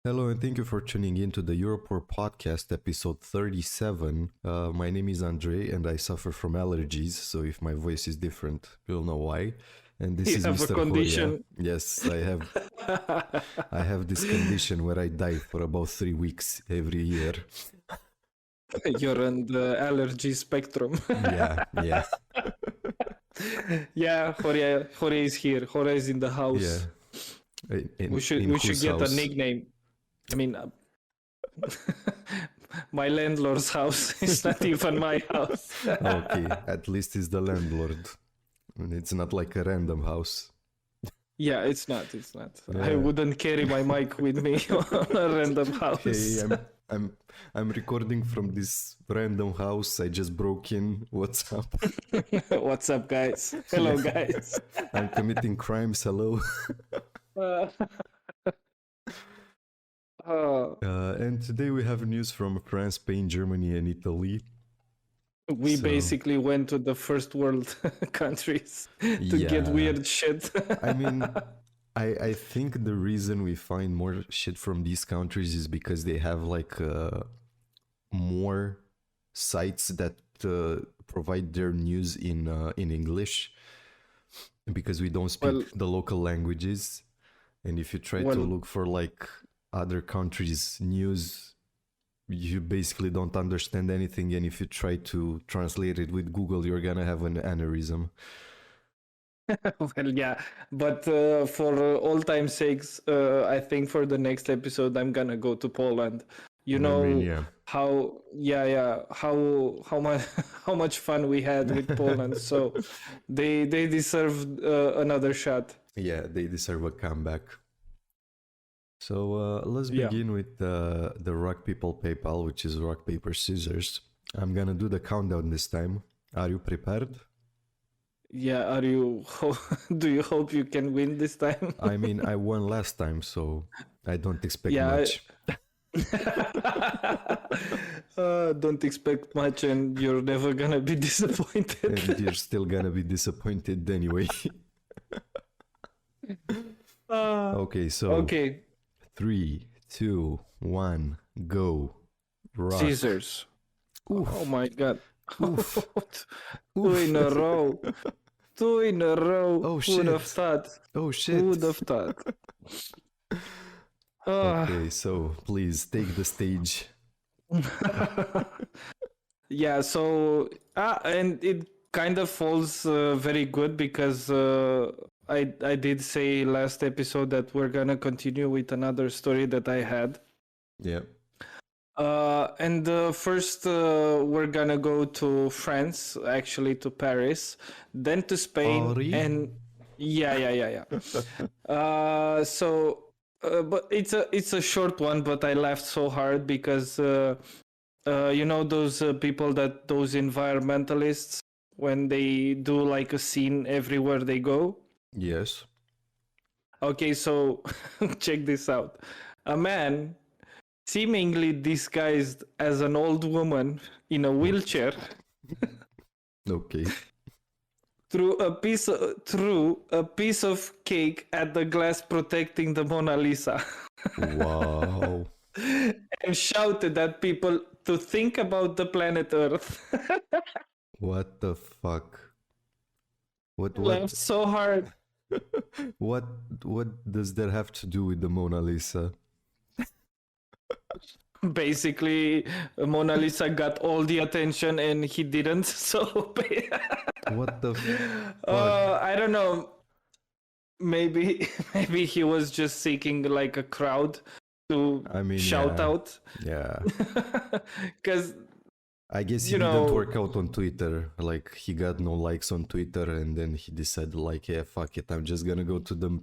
Hello, and thank you for tuning in to the Europoor podcast, episode 37. My name is Andre, and I suffer from allergies, so if my voice is different, you'll know why. And this You is have a Mr. Horia. condition. Yes, I have this condition where I die for about 3 weeks every year. You're on the allergy spectrum. Yeah. Yeah, Jorge is here. Jorge is in the house. Yeah. We should get house? a nickname. I mean, my landlord's house is not even my house. Okay, at least he's the landlord. It's not like a random house. Yeah, it's not. Yeah. I wouldn't carry my mic with me on a random house. Hey, I'm recording from this random house. I just broke in. What's up? What's up, guys? Hello, guys. I'm committing crimes. Hello. And today we have news from France, Spain, Germany, and Italy. We basically went to the first world countries to get weird shit. I mean, I think the reason we find more shit from these countries is because they have like more sites that provide their news in English, because we don't speak the local languages. And if you try to look for like other countries' news, you basically don't understand anything, and if you try to translate it with Google, you're gonna have an aneurysm. Well, yeah, but for all time's sakes, I think for the next episode I'm gonna go to Poland. You know, how much fun we had with Poland, so they deserve another shot. Yeah, they deserve a comeback. So let's begin with the rock, paper, PayPal, which is rock, paper, scissors. I'm gonna do the countdown this time. Are you prepared? Yeah, are you? Do you hope you can win this time? I mean, I won last time, so I don't expect much. Don't expect much, and you're never gonna be disappointed. And you're still gonna be disappointed anyway. Okay, so... Okay. 3, 2, 1, go. Rock. Scissors. Oof. Oh my god. Oof. Two in a row. Oh shit. Who would have thought? Oh shit. Who would have thought? Okay, so please take the stage. Yeah, so and it kind of falls very good because I did say last episode that we're gonna continue with another story that I had. Yeah. And first we're gonna go to France, actually to Paris, then to Spain, and yeah. But it's a short one, but I laughed so hard because you know those people those environmentalists, when they do like a scene everywhere they go. Yes. Okay, so check this out. A man seemingly disguised as an old woman in a wheelchair Okay. threw a piece of cake at the glass protecting the Mona Lisa. Wow. And shouted at people to think about the planet Earth. What the fuck? What? Laughed so hard. What does that have to do with the Mona Lisa? Basically, Mona Lisa got all the attention and he didn't. So What the fuck? I don't know. Maybe he was just seeking like a crowd to shout out. Yeah. Because I guess he didn't work out on Twitter. Like, he got no likes on Twitter, and then he decided, like, yeah, fuck it, I'm just gonna go to the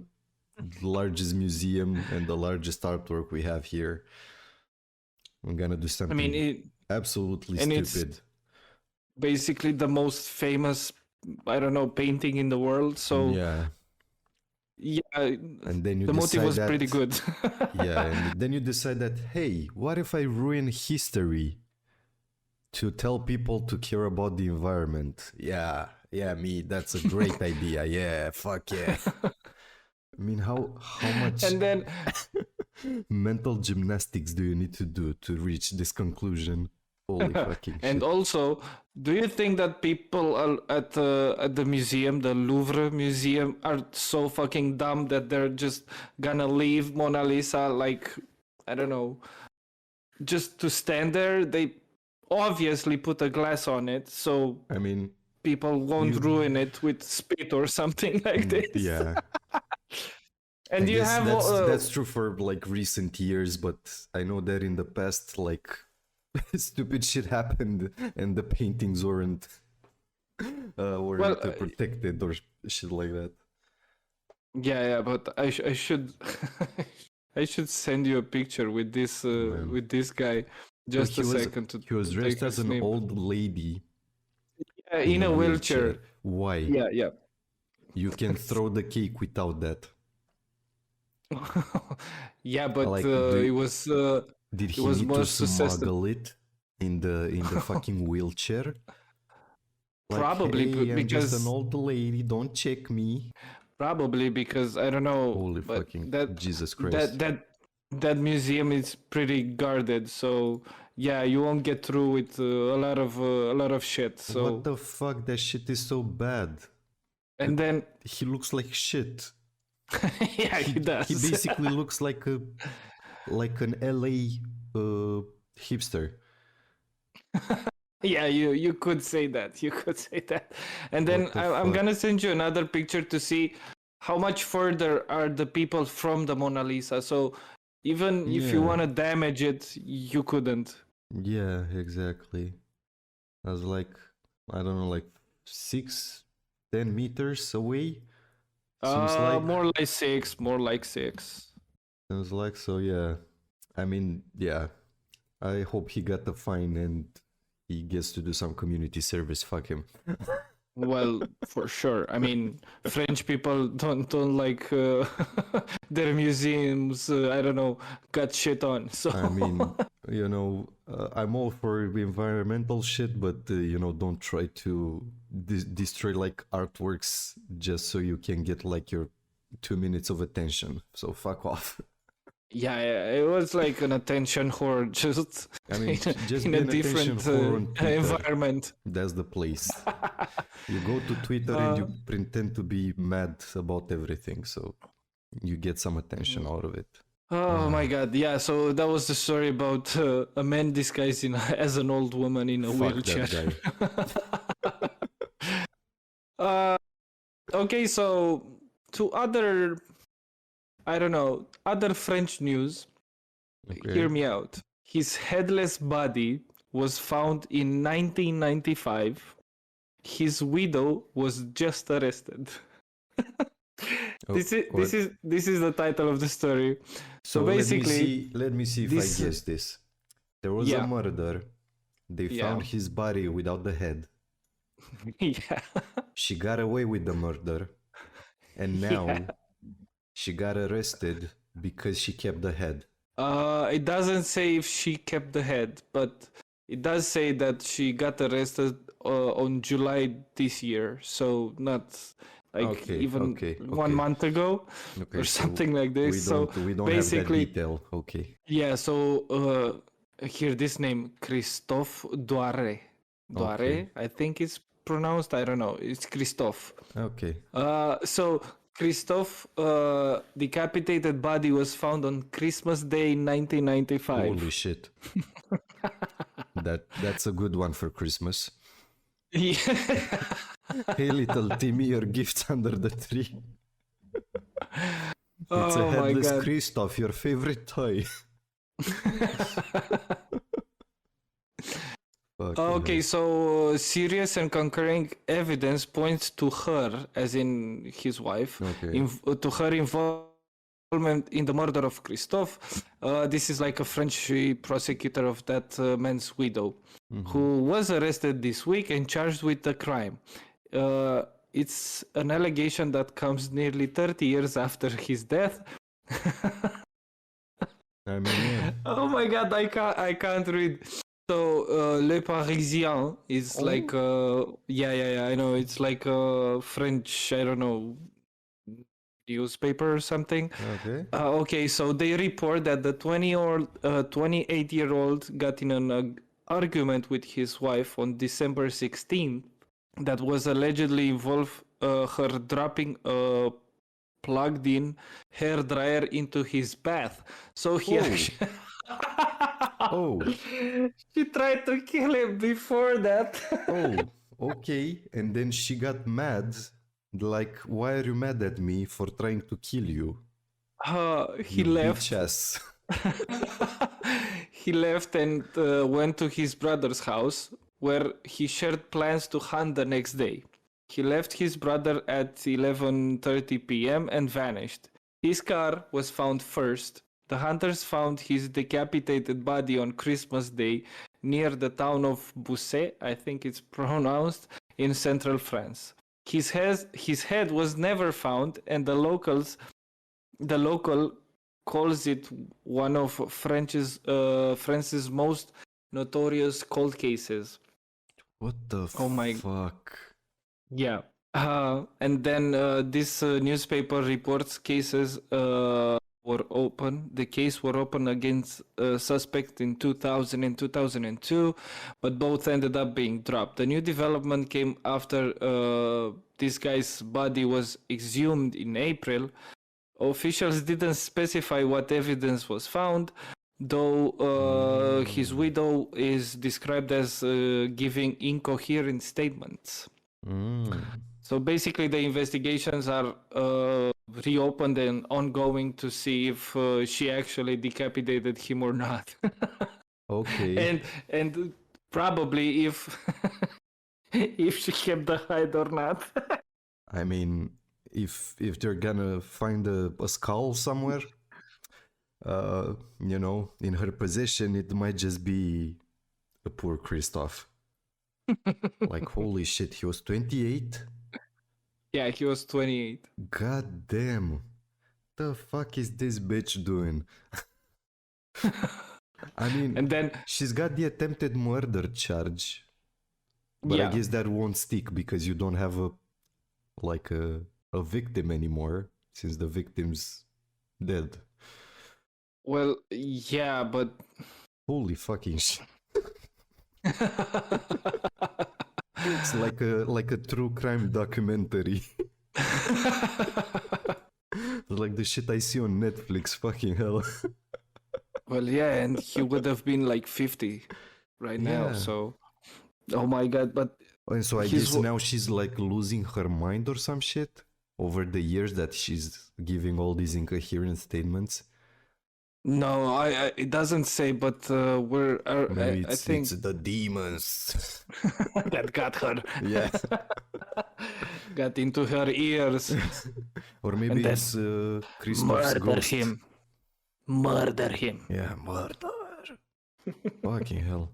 largest museum and the largest artwork we have here. I'm gonna do something absolutely stupid. It's basically the most famous, I don't know, painting in the world. So yeah, and then the motive was pretty good. Yeah, and then you decide that, hey, what if I ruin history to tell people to care about the environment? Yeah, me, that's a great idea. Yeah, fuck yeah. I mean, how much? And then mental gymnastics do you need to do to reach this conclusion? Holy fucking And shit. also, do you think that people at the museum, the Louvre museum, are so fucking dumb that they're just gonna leave Mona Lisa, like, I don't know, just to stand there? They obviously put a glass on it, so I mean, people won't ruin it with spit or something like this. Yeah. And I you guess have that's true for like recent years, but I know that in the past, like stupid shit happened and the paintings weren't protected or shit like that. Yeah, but I should I should send you a picture with this guy. Just a second. He was dressed as an old lady. Yeah, in a wheelchair. Why? Yeah. You can throw the cake without that. Yeah, but like, it was. Did he need to smuggle it in the fucking wheelchair? Like, probably, hey, I'm because just an old lady. Don't check me. Probably because I don't know. Holy fucking Jesus Christ! That museum is pretty guarded, so yeah, you won't get through with a lot of shit. So what the fuck? That shit is so bad. And then he looks like shit. Yeah, he does. He basically looks like an LA hipster. Yeah, you could say that. You could say that. And then I'm gonna send you another picture to see how much further are the people from the Mona Lisa. So even if you want to damage it, you couldn't. Yeah, exactly. I was like, I don't know, like 6-10 meters away. More like six. Sounds like so, yeah. I mean, yeah. I hope he got the fine and he gets to do some community service. Fuck him. Well, for sure. I mean, French people don't like their museums. I don't know, got shit on. So I mean, I'm all for environmental shit, but don't try to destroy like artworks just so you can get like your 2 minutes of attention. So fuck off. Yeah, it was like an attention whore, just in a different environment. That's the place. You go to Twitter and you pretend to be mad about everything, so you get some attention out of it. Oh my god, yeah, so that was the story about a man disguised as an old woman in a wheelchair. That guy. Okay, so to other French news. Okay. Hear me out. His headless body was found in 1995. His widow was just arrested. This is the title of the story. So basically, let me see if I guess this. There was a murder. They found his body without the head. Yeah. She got away with the murder. And now she got arrested because she kept the head. It doesn't say if she kept the head, but it does say that she got arrested on July this year. So not like 1 month ago or something like this. We don't basically have that detail. Okay. Yeah. So here, this name Christophe Douare. Douare, I think it's pronounced. I don't know. It's Christophe. Okay. So Christophe decapitated body was found on Christmas Day 1995. Holy shit. That's a good one for Christmas. Yeah. Hey little Timmy, your gift's under the tree. It's a headless Christophe, your favorite toy. Okay, so serious and concurring evidence points to her, as in his wife, to her involvement in the murder of Christophe. This is like a French prosecutor of that man's widow, who was arrested this week and charged with the crime. It's an allegation that comes nearly 30 years after his death. I mean, oh my god, I can't read. So Le Parisien is like I know, it's like a French, I don't know, newspaper or something. Okay. Okay, so they report that the 28-year-old got in an argument with his wife on December 16th that was allegedly involved her dropping a plugged-in hair dryer into his bath. So he actually... She tried to kill him before that. Okay. And then she got mad. Like, why are you mad at me for trying to kill you? He left. He left and went to his brother's house, where he shared plans to hunt the next day. He left his brother at 11:30 p.m. and vanished. His car was found first. The hunters found his decapitated body on Christmas Day near the town of Busset, I think it's pronounced, in central France. His head was never found, and the local calls it one of France's most notorious cold cases. What the fuck? Yeah. And then this newspaper reports cases were open. The case were open against suspects in 2000 and 2002, but both ended up being dropped. The new development came after this guy's body was exhumed in April. Officials didn't specify what evidence was found, though his widow is described as giving incoherent statements. So basically the investigations are reopened and ongoing to see if she actually decapitated him or not. Okay. And probably if she kept the hide or not. I mean, if they're gonna find a skull somewhere, in her possession, it might just be a poor Christoph. Like, holy shit, he was 28? Yeah, he was 28. God damn. The fuck is this bitch doing? I mean, and then she's got the attempted murder charge. But I guess that won't stick because you don't have a victim anymore since the victim's dead. Well, yeah, but holy fucking shit. It's like a true crime documentary. Like the shit I see on Netflix, fucking hell. Well, yeah, and he would have been like 50 right now, so... Oh my god, but... And so I guess now she's like losing her mind or some shit over the years that she's giving all these incoherent statements. No, it doesn't say, but maybe I think it's the demons that got her. Yeah, got into her ears. Or maybe it's Christoph's ghost. Murder him. Yeah, murder. Fucking hell.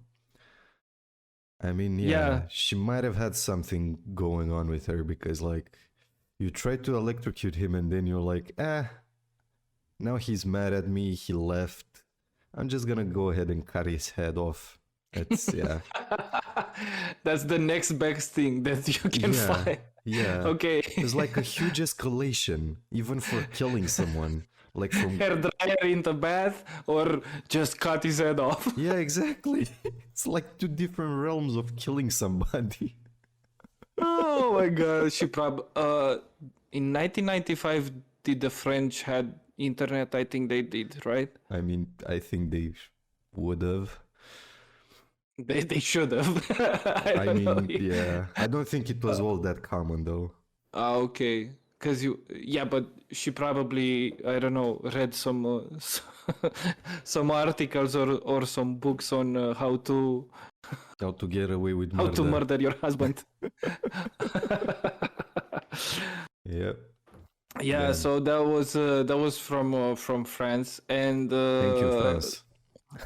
I mean, she might have had something going on with her because, like, you try to electrocute him and then you're like, now he's mad at me, he left. I'm just gonna go ahead and cut his head off. That's the next best thing that you can find. Yeah. Okay. It's like a huge escalation, even for killing someone. Like from hair dryer in the bath or just cut his head off. Yeah, exactly. It's like two different realms of killing somebody. Oh my god. She in 1995 did the French had internet? I think they did, right? I mean, I think they would have. They should have. I mean, yeah. I don't think it was all that common though. Okay. Because but she probably, I don't know, read some some articles or some books on how to get away with murder. How to murder your husband. Yep. Yeah, so that was from France, and thank you, France.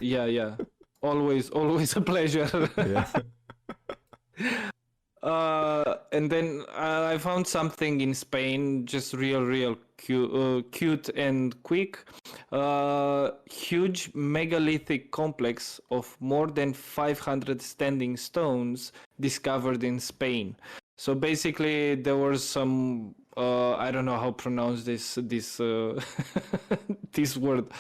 Yeah. Always a pleasure. Yeah. And then I found something in Spain, just real cute and quick. Huge megalithic complex of more than 500 standing stones discovered in Spain. So basically, there were some I don't know how to pronounce this this word,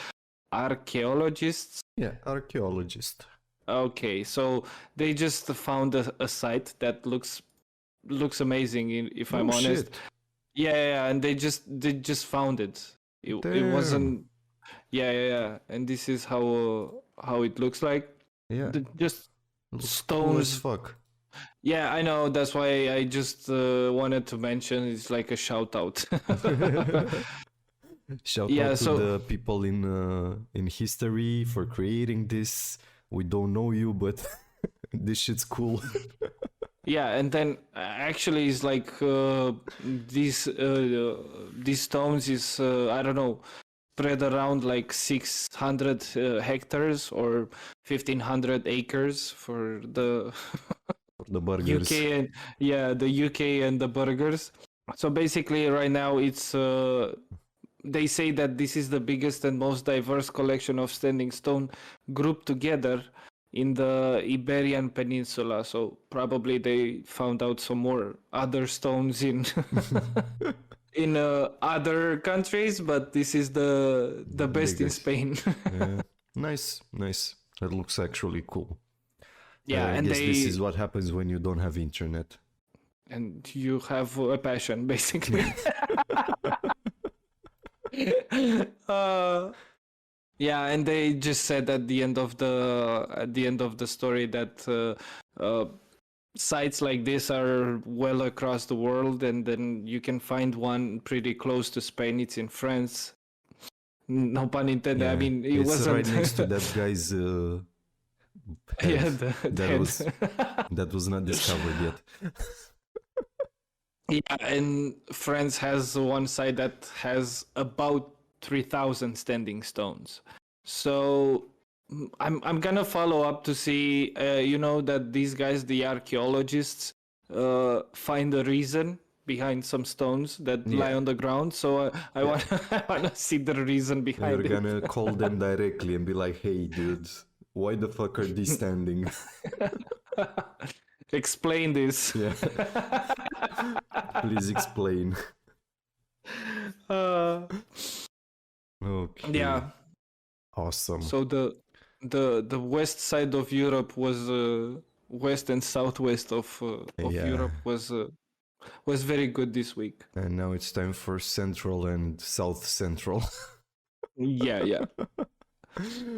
archaeologists. Yeah, archaeologist. Okay, so they just found a site that looks amazing. If I'm honest, shit. Yeah, and they just found it. It wasn't. Yeah, and this is how it looks like. Yeah, just looks stones. Cool as fuck. Yeah, I know. That's why I just wanted to mention. It's like a shout out. Shout out to the people in history for creating this. We don't know you, but this shit's cool. Yeah, and then actually it's like these stones is I don't know, spread around like 600 hectares or 1,500 acres for the the burgers. UK and the UK and the burgers. So basically, right now it's they say that this is the biggest and most diverse collection of standing stone grouped together in the Iberian Peninsula. So probably they found out some more other stones in in other countries, but this is the best in Spain. Yeah. Nice. That looks actually cool. Yeah, and I guess this is what happens when you don't have internet. And you have a passion, basically. Yeah, and they just said at the end of the story that sites like this are well across the world, and then you can find one pretty close to Spain. It's in France. No pun intended. Yeah, I mean, it wasn't right next to that guy's. That was not discovered yet. Yeah, and France has one site that has about 3,000 standing stones. So I'm gonna follow up to see, that these guys, the archaeologists, find a reason behind some stones that lie on the ground. So I want to see the reason behind it. You're gonna call them directly and be like, "Hey, dude, why the fuck are these standing?" Explain this. Yeah. Please explain. Okay. Yeah. Awesome. So the west side of Europe was west and southwest of Europe was very good this week. And now it's time for Central and South Central. Yeah.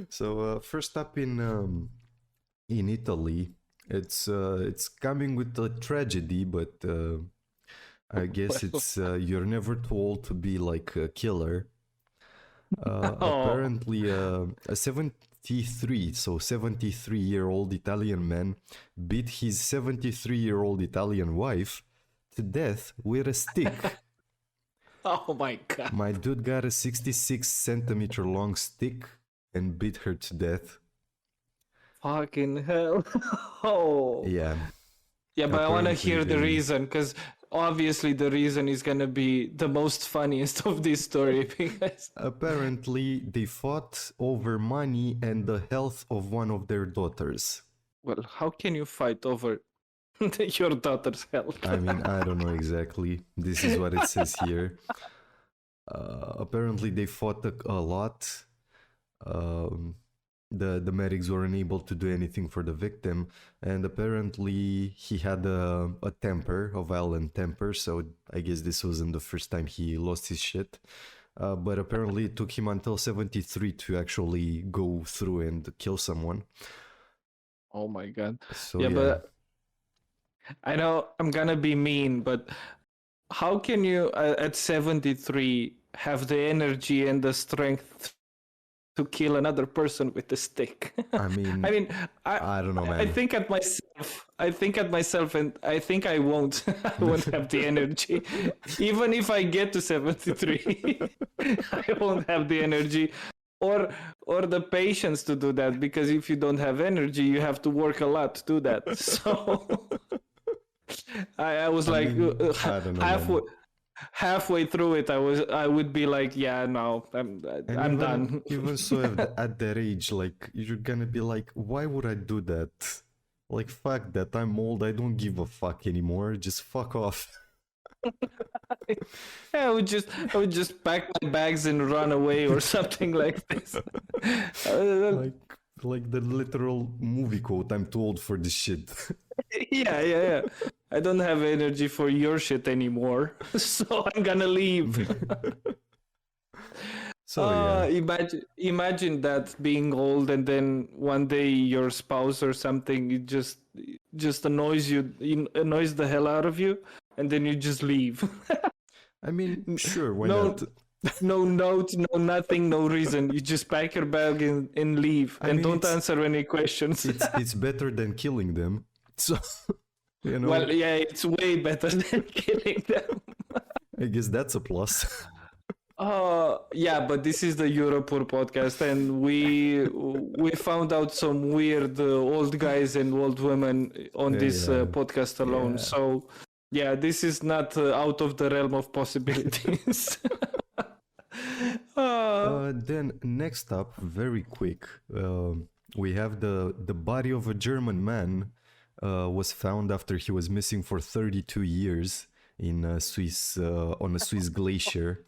So first up in Italy, it's coming with a tragedy, but I guess it's you're never too old to be like a killer. Apparently, a 73-year-old Italian man beat his 73-year-old Italian wife to death with a stick. Oh my god. My dude got a 66-centimeter long stick and beat her to death. Fucking hell. Oh. Yeah. Yeah, but I want to hear the reason, because obviously the reason is going to be the most funniest of this story. Because apparently they fought over money and the health of one of their daughters. Well, how can you fight over your daughter's health? I mean, I don't know exactly. This is what it says here. Apparently they fought a lot. The medics were unable to do anything for the victim, and apparently he had a violent temper, so I guess this wasn't the first time he lost his shit. But apparently it took him until 73 to actually go through and kill someone. Oh my god. So, yeah, but I know I'm gonna be mean, but how can you at 73 have the energy and the strength to kill another person with a stick? I mean, I don't know, man. I think at myself, and I think I won't have the energy. Even if I get to 73, I won't have the energy or the patience to do that, because if you don't have energy, you have to work a lot to do that. So I was I don't know, halfway through it, I would be like, yeah, no, I'm done. Even so, at that age, like, you're gonna be like, why would I do that? Like, fuck that, I'm old, I don't give a fuck anymore, just fuck off. I would just pack my bags and run away or something like this. Like the literal movie quote, I'm too old for this shit. Yeah. I don't have energy for your shit anymore, so I'm gonna leave. So imagine that being old, and then one day your spouse or something it just annoys the hell out of you, and then you just leave. I mean, sure, why not? No note, no nothing, no reason. You just pack your bag and leave, and don't answer any questions. It's better than killing them. So, you know. Well, yeah, it's way better than killing them. I guess that's a plus. Yeah, but this is the Europoor podcast, and we found out some weird old guys and old women on this podcast alone. Yeah. So, yeah, this is not out of the realm of possibilities. Then next up, very quick, we have the body of a German man was found after he was missing for 32 years in Swiss on a Swiss glacier.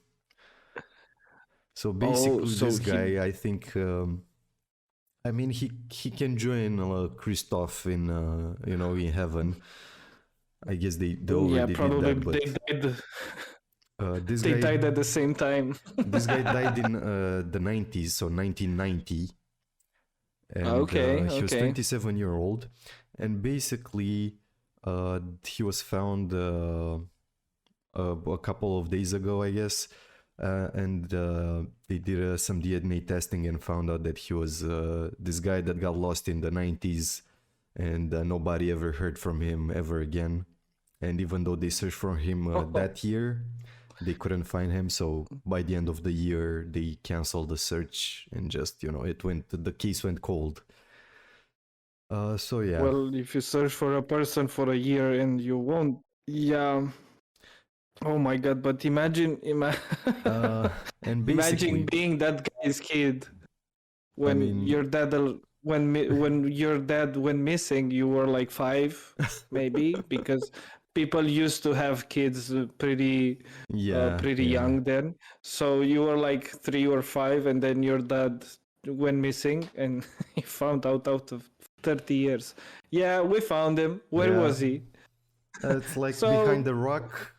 So basically, this guy, I think, I mean, he can join Christoph in in heaven. I guess they already did that, but they died at the same time. This guy died in the 90s, so 1990. And he was 27-year-old, and basically he was found a couple of days ago, I guess. And they did some DNA testing and found out that he was this guy that got lost in the 90s, and nobody ever heard from him ever again. And even though they searched for him that year, they couldn't find him. So by the end of the year, they canceled the search and just, the case went cold. So yeah. Well, if you search for a person for a year and you won't, yeah. Oh my god! But imagine being that guy's kid when your dad went missing. You were like 5, maybe, because people used to have kids pretty young then. So you were like 3 or 5, and then your dad went missing, and he found out of 30 years. Yeah, we found him. Where was he? It's like behind the rock.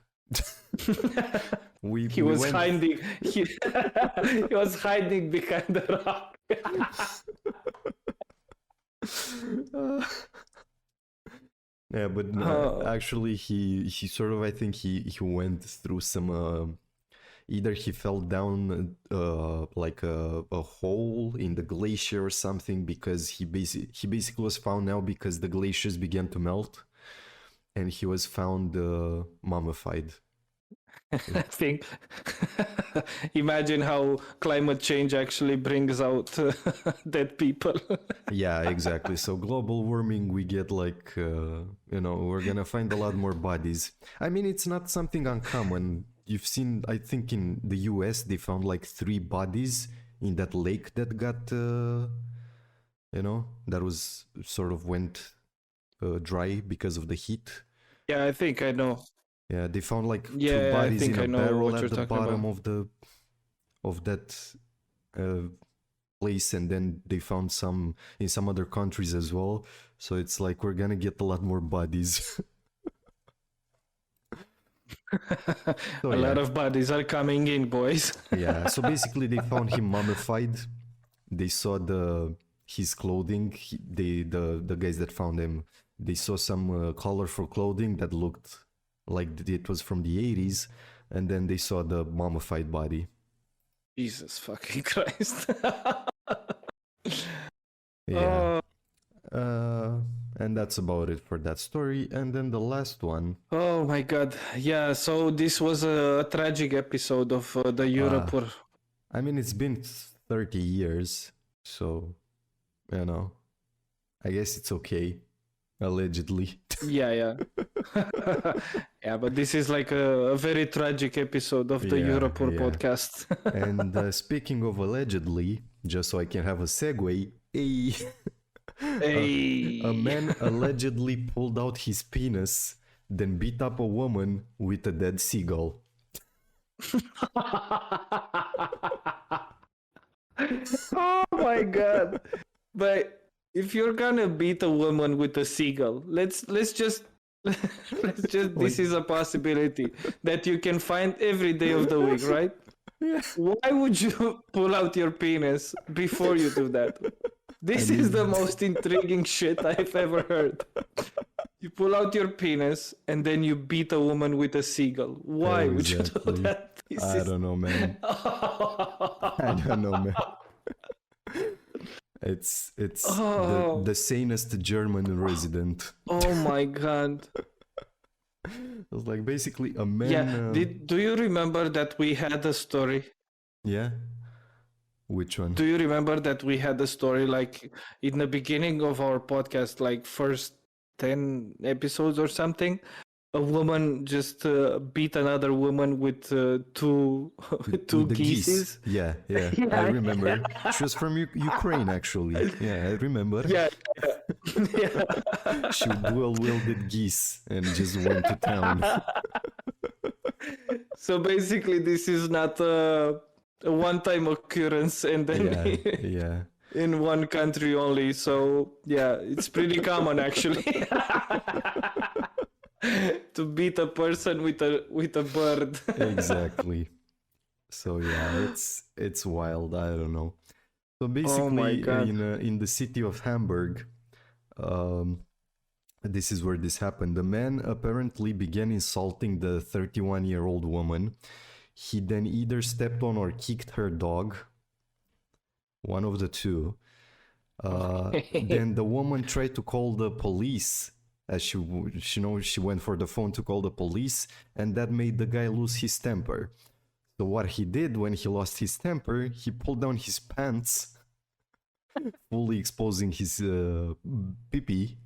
He was hiding behind the rock. Yeah, but actually he sort of, I think he went through some either he fell down like a hole in the glacier or something, because he basically was found now because the glaciers began to melt, and he was found mummified. I think imagine how climate change actually brings out dead people. Yeah, exactly. So global warming, we get like we're gonna find a lot more bodies. I mean, it's not something uncommon. You've seen, I think in the US they found like 3 bodies in that lake that got that was sort of went dry because of the heat. Yeah, I think I know. Yeah, they found like 2 bodies in a barrel at the bottom of that place, and then they found some in some other countries as well. So it's like we're gonna get a lot more bodies. A lot of bodies are coming in, boys. Yeah, so basically they found him mummified. They saw his clothing. The guys that found him, they saw some colorful clothing that looked like it was from the 80s, and then they saw the mummified body. Jesus fucking Christ. Yeah. And that's about it for that story. And then the last one. Oh my god. Yeah, so this was a tragic episode of the Europoor. I mean, it's been 30 years, so, I guess it's okay. Allegedly. Yeah. Yeah, but this is like a very tragic episode of the Europoor podcast. And speaking of allegedly, just so I can have a segue, a man allegedly pulled out his penis then beat up a woman with a dead seagull. Oh my god. But if you're gonna beat a woman with a seagull, let's just this is a possibility that you can find every day of the week, right? Yeah. Why would you pull out your penis before you do that? This is the most intriguing shit I've ever heard. You pull out your penis and then you beat a woman with a seagull. Why would you do that? Don't know, man. I don't know, man. It's the sanest German resident. Oh my god. It's like basically a man. Yeah. Do you remember that we had a story? Yeah. Which one? Do you remember that we had a story like in the beginning of our podcast, like first 10 episodes or something? A woman just beat another woman with two geese. Yeah, I remember. She was from Ukraine, actually. Yeah, I remember. Yeah. She dual-wielded geese and just went to town. So basically, this is not a one-time occurrence, and then in one country only. So yeah, it's pretty common actually. To beat a person with a bird. Exactly. So yeah, it's wild. I don't know. So basically, in the city of Hamburg, this is where this happened. The man apparently began insulting the 31-year-old woman. He then either stepped on or kicked her dog. One of the two. Then the woman tried to call the police. As she went for the phone to call the police, and that made the guy lose his temper. So what he did when he lost his temper, he pulled down his pants, fully exposing his pee-pee.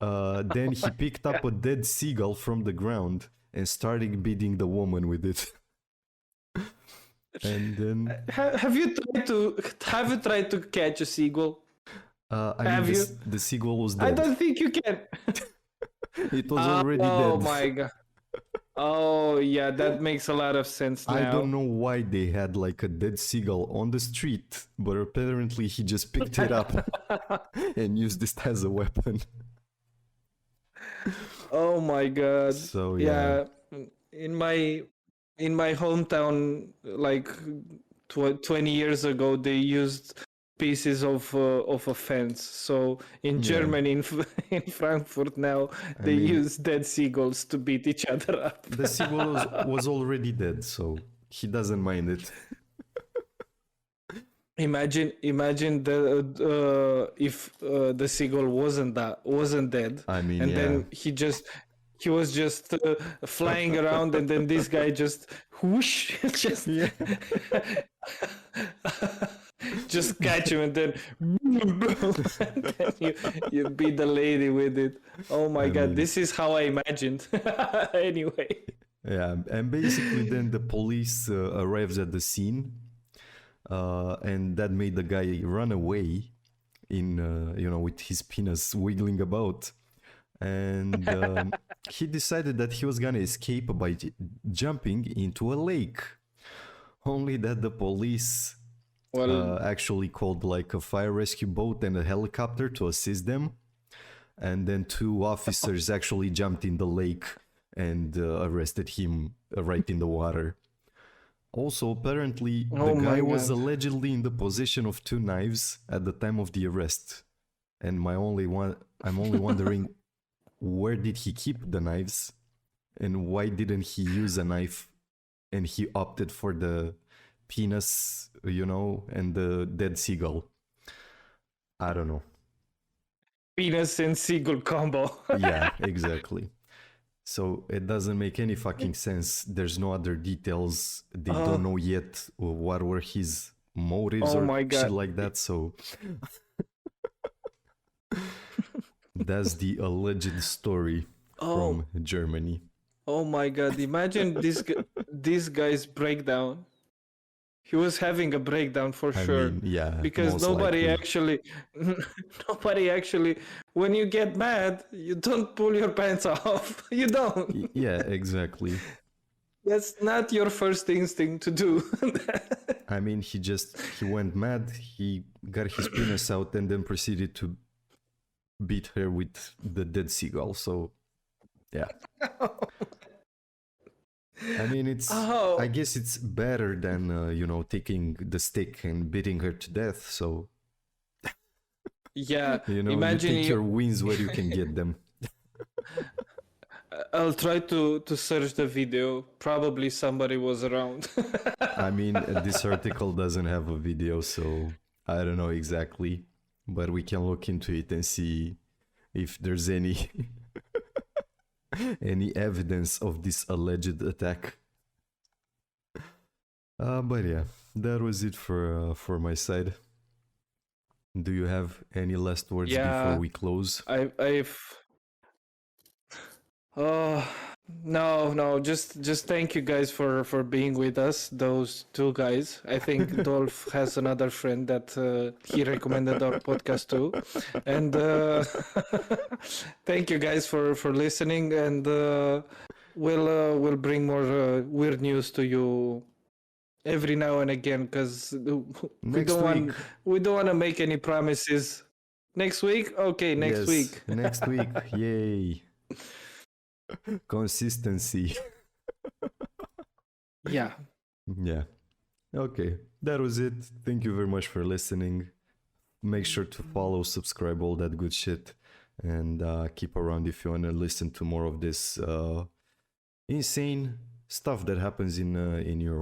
Then he picked up a dead seagull from the ground and started beating the woman with it. And then have you tried to catch a seagull? The seagull was dead. I don't think you can. It was already dead. Oh my god. Oh yeah, that makes a lot of sense now. I don't know why they had like a dead seagull on the street, but apparently he just picked it up and used it as a weapon. Oh my god. So yeah. In my hometown, like 20 years ago, they used pieces of a fence. So in Germany, in Frankfurt now, they use dead seagulls to beat each other up. The seagull was already dead, so he doesn't mind it. Imagine if the seagull wasn't dead. Then he was just flying around, and then this guy just whoosh, just catch him, and then, and then you beat the lady with it. Oh my god, this is how I imagined. Anyway. Yeah, and basically then the police arrives at the scene, and that made the guy run away with his penis wiggling about. And he decided that he was gonna escape by jumping into a lake. Only that the police actually called like a fire rescue boat and a helicopter to assist them. And then 2 officers actually jumped in the lake and arrested him right in the water. Also, apparently, the guy was allegedly in the possession of 2 knives at the time of the arrest. And I'm only wondering, where did he keep the knives? And why didn't he use a knife and he opted for the penis, and the dead seagull? I don't know. Penis and seagull combo. Yeah, exactly. So it doesn't make any fucking sense. There's no other details. They don't know yet what were his motives or shit like that. So that's the alleged story from Germany. Oh my god! Imagine this guy's breakdown. He was having a breakdown for sure. mean, yeah, because most likely. nobody actually, when you get mad, you don't pull your pants off. You don't. Yeah, exactly. That's not your first instinct to do. I mean, he went mad, he got his penis out and then proceeded to beat her with the dead seagull. So, yeah. I mean, I guess it's better than, taking the stick and beating her to death. So, yeah, imagine you take your wins where you can get them. I'll try to search the video. Probably somebody was around. I mean, this article doesn't have a video, so I don't know exactly, but we can look into it and see if there's any any evidence of this alleged attack. But yeah, that was it for my side. Do you have any last words before we close? No, just thank you guys for being with us, those two guys. I think Dolph has another friend that he recommended our podcast to, and thank you guys for listening, and we'll bring more weird news to you every now and again, because we don't want to make any promises. Next week? Okay, next week. Next week. Yay. Consistency. Yeah. Okay, that was it. Thank you very much for listening. Make sure to follow, subscribe, all that good shit, and keep around if you want to listen to more of this insane stuff that happens in Europe.